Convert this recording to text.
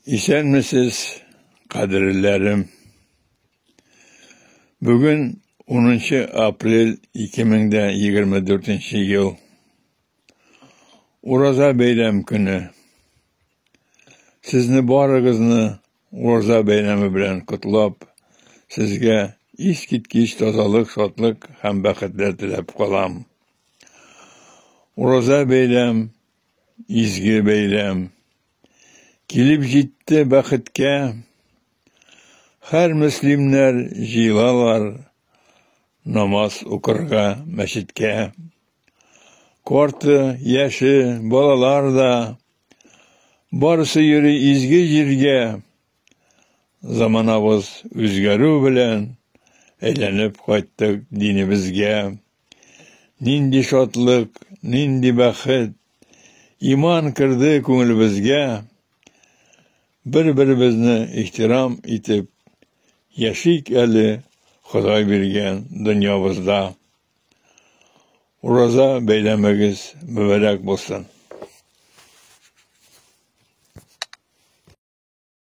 İşenmisiz kadirlerim. Bugün 10 April 2024 yıl. Uraza Beylem günü. Sizni barıgızni Uraza Beylemi bilen kutlap, sizge iskitkiç tozalık, şotlık hem baxetler dilep kalam. Uraza Beylem, izgi Beylem. Kilip jitti baxitke, her müslimler jilalar, namaz okurga meşitke. Kortu, yaşı, balalar da, barısı yürü izgi jirge, zamanavız üzgeru bilen, eğlenip kayttık dinimizge. Nindi şotlık, nindi baxit, iman kırdı köngülümüzge. Bir-birimizni ihtiram etip, yaşayık eli Xuday bergen dünyamızda. Uraza beylemegiz mübarek bolsun.